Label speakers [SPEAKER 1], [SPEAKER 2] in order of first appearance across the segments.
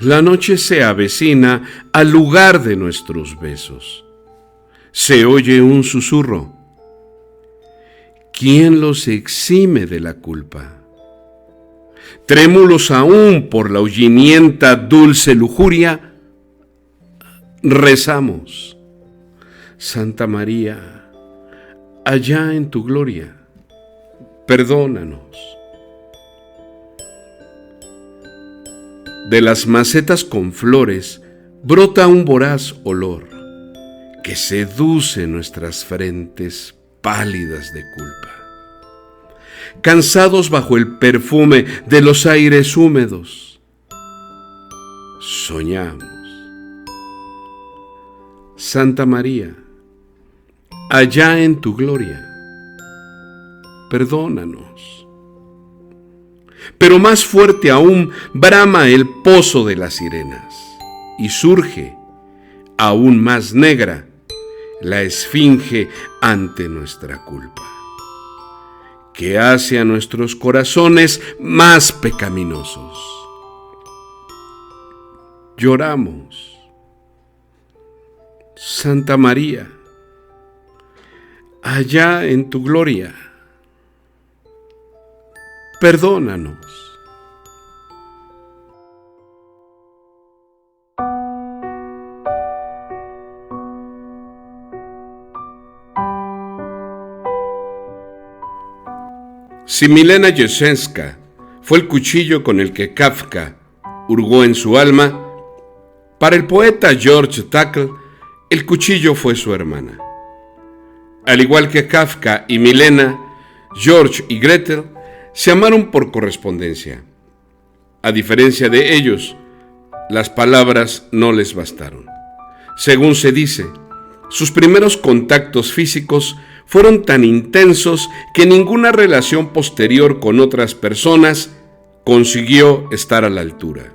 [SPEAKER 1] La noche se avecina al lugar de nuestros besos. Se oye un susurro. ¿Quién los exime de la culpa? Trémulos aún por la ahuyenta dulce lujuria, rezamos. Santa María, allá en tu gloria, perdónanos. De las macetas con flores brota un voraz olor que seduce nuestras frentes pálidas de culpa. Cansados bajo el perfume de los aires húmedos, soñamos. Santa María, allá en tu gloria, perdónanos. Pero más fuerte aún brama el pozo de las sirenas y surge, aún más negra, la esfinge ante nuestra culpa, que hace a nuestros corazones más pecaminosos. Lloramos. Santa María, allá en tu gloria, perdónanos. Si Milena Jesenská fue el cuchillo con el que Kafka hurgó en su alma, para el poeta George Trakl, el cuchillo fue su hermana. Al igual que Kafka y Milena, George y Gretel se amaron por correspondencia. A diferencia de ellos, las palabras no les bastaron. Según se dice, sus primeros contactos físicos fueron tan intensos que ninguna relación posterior con otras personas consiguió estar a la altura.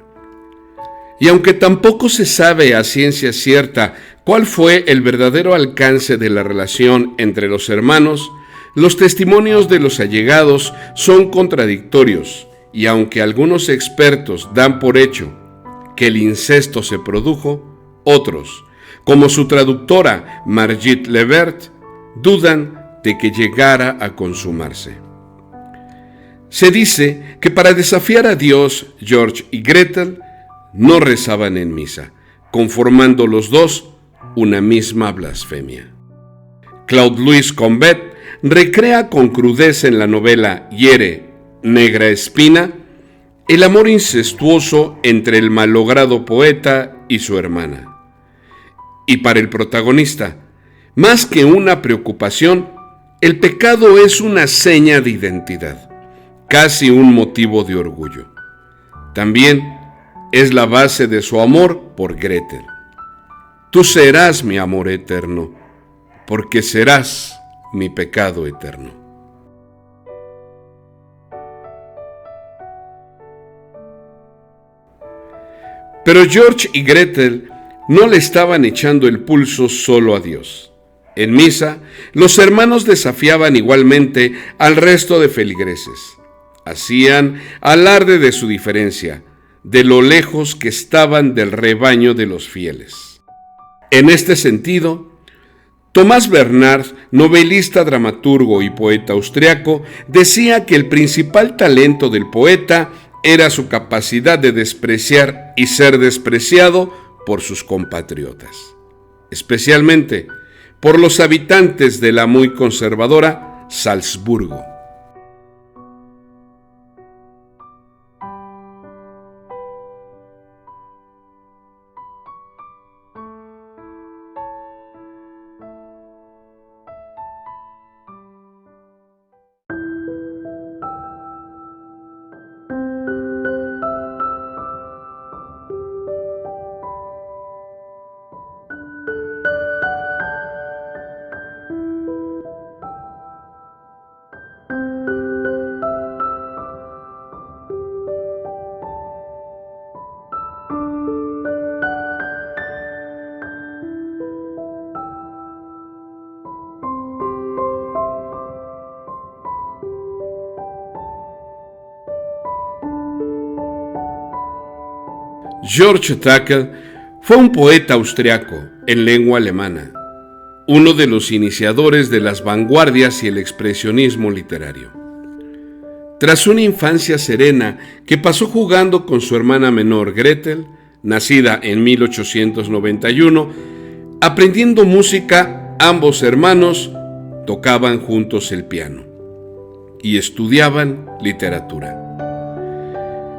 [SPEAKER 1] Y aunque tampoco se sabe a ciencia cierta cuál fue el verdadero alcance de la relación entre los hermanos, los testimonios de los allegados son contradictorios, y aunque algunos expertos dan por hecho que el incesto se produjo, otros, como su traductora Margit Levert, dudan de que llegara a consumarse. Se dice que para desafiar a Dios, George y Gretel no rezaban en misa, conformando los dos una misma blasfemia. Claude Louis Combet recrea con crudeza en la novela Hiere, negra espina, el amor incestuoso entre el malogrado poeta y su hermana. Y para el protagonista, más que una preocupación, el pecado es una seña de identidad, casi un motivo de orgullo. También es la base de su amor por Gretel. Tú serás mi amor eterno, porque serás mi pecado eterno. Pero George y Gretel no le estaban echando el pulso solo a Dios. En misa, los hermanos desafiaban igualmente al resto de feligreses. Hacían alarde de su diferencia, de lo lejos que estaban del rebaño de los fieles. En este sentido, Tomás Bernard, novelista, dramaturgo y poeta austriaco, decía que el principal talento del poeta era su capacidad de despreciar y ser despreciado por sus compatriotas, especialmente por los habitantes de la muy conservadora Salzburgo. George Trakl fue un poeta austriaco en lengua alemana, uno de los iniciadores de las vanguardias y el expresionismo literario. Tras una infancia serena que pasó jugando con su hermana menor Gretel, nacida en 1891, aprendiendo música, ambos hermanos tocaban juntos el piano y estudiaban literatura.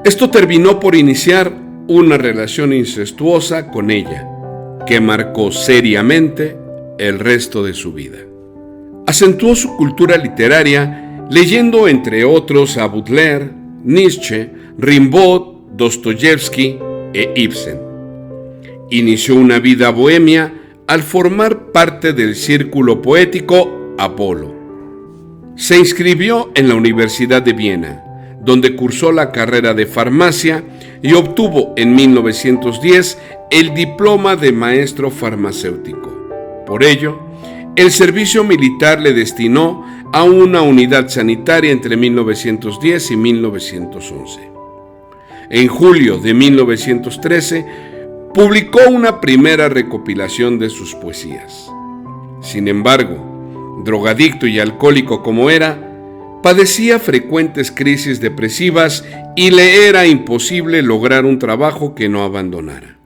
[SPEAKER 1] Esto terminó por iniciar una relación incestuosa con ella, que marcó seriamente el resto de su vida. Acentuó su cultura literaria leyendo entre otros a Baudelaire, Nietzsche, Rimbaud, Dostoyevsky e Ibsen. Inició una vida bohemia al formar parte del círculo poético Apolo. Se inscribió en la Universidad de Viena, donde cursó la carrera de farmacia y obtuvo en 1910 el diploma de maestro farmacéutico. Por ello, el servicio militar le destinó a una unidad sanitaria entre 1910 y 1911. En julio de 1913, publicó una primera recopilación de sus poesías. Sin embargo, drogadicto y alcohólico como era, padecía frecuentes crisis depresivas y le era imposible lograr un trabajo que no abandonara.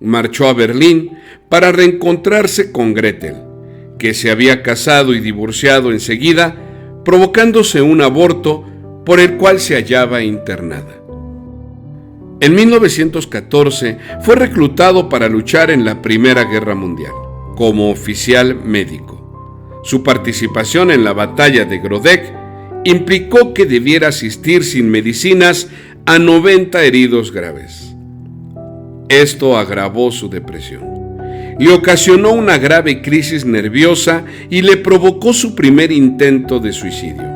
[SPEAKER 1] Marchó a Berlín para reencontrarse con Gretel, que se había casado y divorciado enseguida, provocándose un aborto por el cual se hallaba internada. En 1914 fue reclutado para luchar en la Primera Guerra Mundial, como oficial médico. Su participación en la batalla de Grodeck implicó que debiera asistir sin medicinas a 90 heridos graves. Esto agravó su depresión. Le ocasionó una grave crisis nerviosa y le provocó su primer intento de suicidio,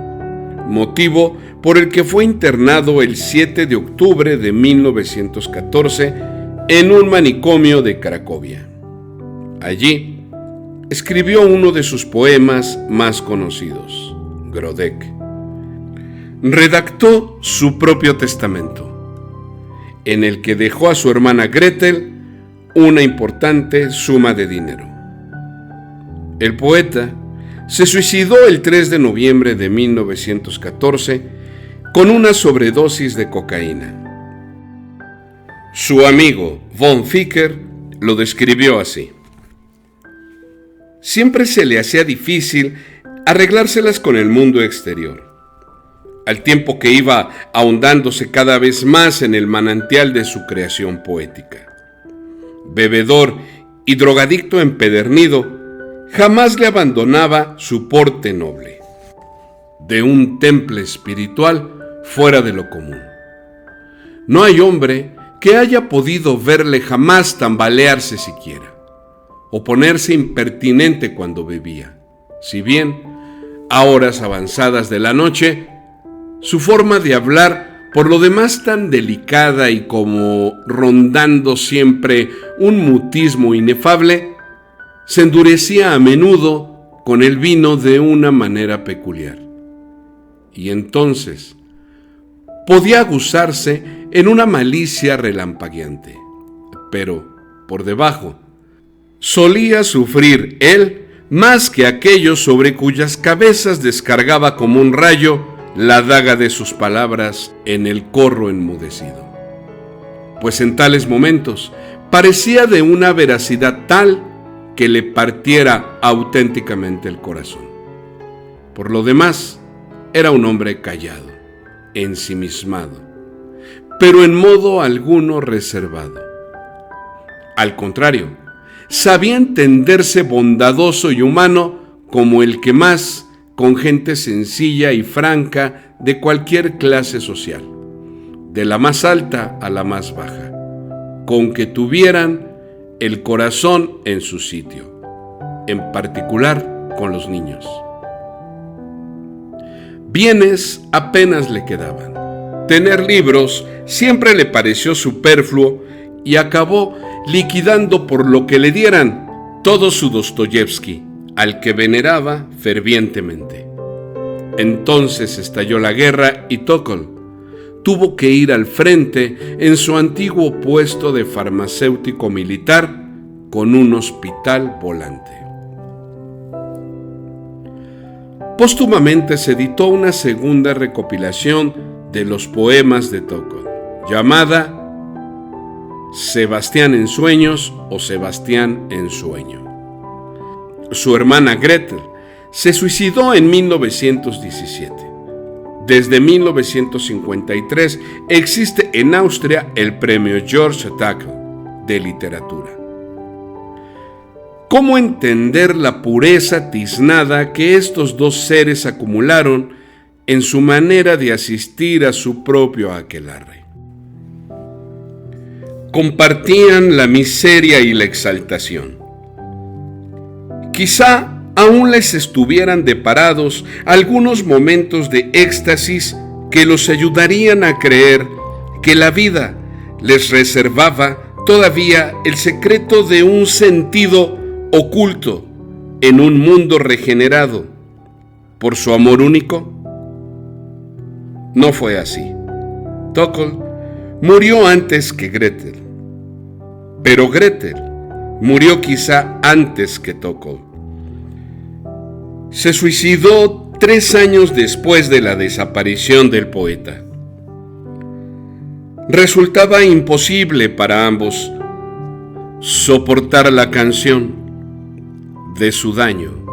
[SPEAKER 1] motivo por el que fue internado el 7 de octubre de 1914 en un manicomio de Cracovia. Allí escribió uno de sus poemas más conocidos, Grodeck. Redactó su propio testamento, en el que dejó a su hermana Gretel una importante suma de dinero. El poeta se suicidó el 3 de noviembre de 1914 con una sobredosis de cocaína. Su amigo von Ficker lo describió así: siempre se le hacía difícil arreglárselas con el mundo exterior, al tiempo que iba ahondándose cada vez más en el manantial de su creación poética. Bebedor y drogadicto empedernido, jamás le abandonaba su porte noble, de un temple espiritual fuera de lo común. No hay hombre que haya podido verle jamás tambalearse siquiera, o ponerse impertinente cuando bebía, si bien, a horas avanzadas de la noche, su forma de hablar, por lo demás tan delicada y como rondando siempre un mutismo inefable, se endurecía a menudo con el vino de una manera peculiar. Y entonces podía aguzarse en una malicia relampagueante, pero por debajo solía sufrir él más que aquellos sobre cuyas cabezas descargaba como un rayo la daga de sus palabras en el corro enmudecido. Pues en tales momentos parecía de una veracidad tal que le partiera auténticamente el corazón. Por lo demás, era un hombre callado, ensimismado, pero en modo alguno reservado. Al contrario, sabía entenderse bondadoso y humano como el que más con gente sencilla y franca de cualquier clase social, de la más alta a la más baja, con que tuvieran el corazón en su sitio, en particular con los niños. Bienes apenas le quedaban. Tener libros siempre le pareció superfluo y acabó liquidando por lo que le dieran todo su Dostoyevsky, al que veneraba fervientemente. Entonces estalló la guerra y Tokol tuvo que ir al frente en su antiguo puesto de farmacéutico militar con un hospital volante. Póstumamente se editó una segunda recopilación de los poemas de Tocol, llamada Sebastián en sueños o Sebastián en sueño. Su hermana Gretel se suicidó en 1917. Desde 1953 existe en Austria el premio George Tackel de literatura. ¿Cómo entender la pureza tiznada que estos dos seres acumularon en su manera de asistir a su propio aquelarre? Compartían la miseria y la exaltación. Quizá aún les estuvieran deparados algunos momentos de éxtasis que los ayudarían a creer que la vida les reservaba todavía el secreto de un sentido oculto en un mundo regenerado por su amor único. No fue así. Tocol murió antes que Gretel, pero Gretel murió quizá antes que Tocol. Se suicidó 3 años después de la desaparición del poeta. Resultaba imposible para ambos soportar la canción de su daño.